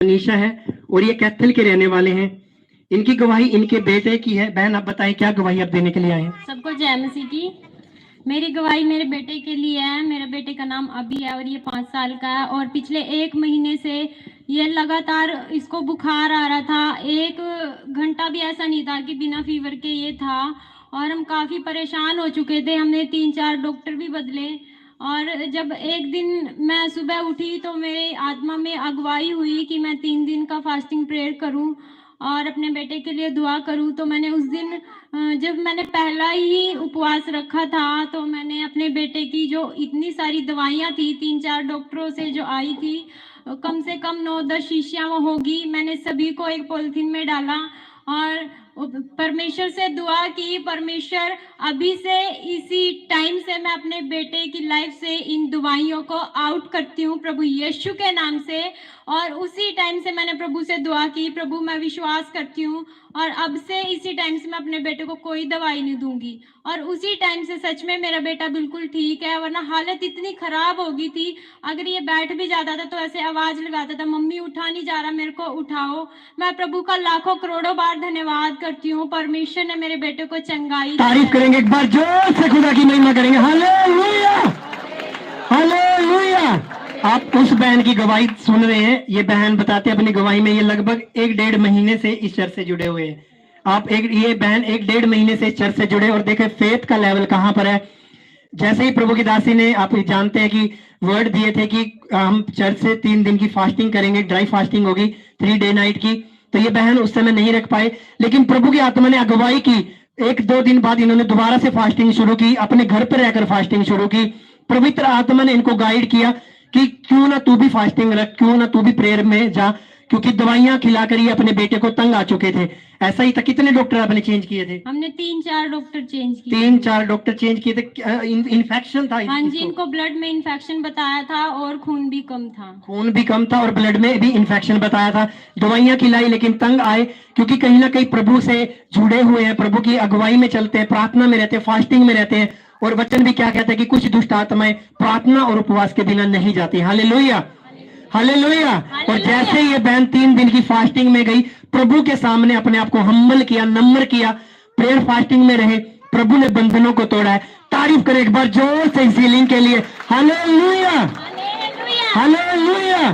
निशा है और ये कैथल के रहने वाले हैं। इनकी गवाही इनके बेटे की है। बहन आप बताएं क्या गवाही आप देने के लिए आए हैं? सबको जय मसीह की। मेरी गवाही मेरे बेटे के लिए है। मेरे बेटे का नाम अभी है और ये 5 साल का है और पिछले 1 महीने से ये लगातार इसको बुखार आ रहा था। 1 घंटा भी ऐसा नहीं था कि बिना फीवर के ये था और हम काफ़ी परेशान हो चुके थे। हमने 3-4 डॉक्टर भी बदले और जब एक दिन मैं सुबह उठी तो मेरे आत्मा में अगुवाई हुई कि मैं 3 दिन का फास्टिंग प्रेयर करूं और अपने बेटे के लिए दुआ करूं। तो मैंने उस दिन जब मैंने पहला ही उपवास रखा था तो मैंने अपने बेटे की जो इतनी सारी दवाइयाँ थी 3-4 डॉक्टरों से जो आई थी, कम से कम 9-10 शीशियाँ वो होगी, मैंने सभी को एक पॉलिथीन में डाला और परमेश्वर से दुआ की। परमेश्वर अभी से इसी टाइम से मैं अपने बेटे की लाइफ से इन दवाइयों को आउट करती हूँ प्रभु यीशु के नाम से। और उसी टाइम से मैंने प्रभु से दुआ की, प्रभु मैं विश्वास करती हूँ और अब से इसी टाइम से मैं अपने बेटे को कोई दवाई नहीं दूंगी। और उसी टाइम से सच में मेरा बेटा बिल्कुल ठीक है, वरना हालत इतनी खराब हो गई थी। अगर ये बैठ भी जाता था तो ऐसे आवाज लगाता था, मम्मी उठा नहीं जा रहा, मेरे को उठाओ। मैं प्रभु का लाखों करोड़ों बार धन्यवाद करती हूँ। परमेश्वर ने मेरे बेटे को चंगाई दी तारीफ है। करेंगे एक बार जोर से, खुदा की महिमा करेंगे। Hallelujah hallelujah. आप उस बहन की गवाही सुन रहे हैं। ये बहन बताते हैं अपनी गवाही में ये लगभग 1-1.5 महीने से इस चर्च से जुड़े हुए हैं। ये बहन 1-1.5 महीने से इस चर्च से जुड़े और देखें फेथ का लेवल कहां पर है। जैसे ही प्रभु की दासी ने, आप जानते हैं कि वर्ड दिए थे कि हम चर्च से 3 दिन की फास्टिंग करेंगे, ड्राई फास्टिंग होगी 3 डे नाइट की। तो ये बहन उस समय नहीं रख पाए, लेकिन प्रभु की आत्मा ने अगुवाई की। 1-2 दिन बाद इन्होंने दोबारा से फास्टिंग शुरू की, अपने घर पर रहकर फास्टिंग शुरू की। पवित्र आत्मा ने इनको गाइड किया कि क्यों ना तू भी फास्टिंग रख, क्यों ना तू भी प्रेयर में जा, क्योंकि दवाइयां खिलाकर ये अपने बेटे को तंग आ चुके थे। ऐसा ही था। कितने डॉक्टर आपने चेंज किए थे? हमने 3-4 डॉक्टर चेंज किए। 3-4 डॉक्टर चेंज किए थे। इन्फेक्शन था? हाँ जी, इनको ब्लड में इन्फेक्शन बताया था और खून भी कम था। खून भी कम था और ब्लड में भी इन्फेक्शन बताया था। दवाइयां खिलाई लेकिन तंग आए, क्योंकि कहीं ना कहीं प्रभु से जुड़े हुए हैं, प्रभु की अगुवाई में चलते हैं, प्रार्थना में रहते हैं, फास्टिंग में रहते हैं। और वचन भी क्या कहता है कि कुछ दुष्ट आत्माएं प्रार्थना और उपवास के बिना नहीं जाती। Hallelujah hallelujah. और जैसे ये बहन 3 दिन की फास्टिंग में गई, प्रभु के सामने अपने आप को हम्बल किया, नम्र किया, प्रेयर फास्टिंग में रहे, प्रभु ने बंधनों को तोड़ा है। तारीफ करें एक बार जोर से इस हीलिंग के लिए। Hallelujah hallelujah.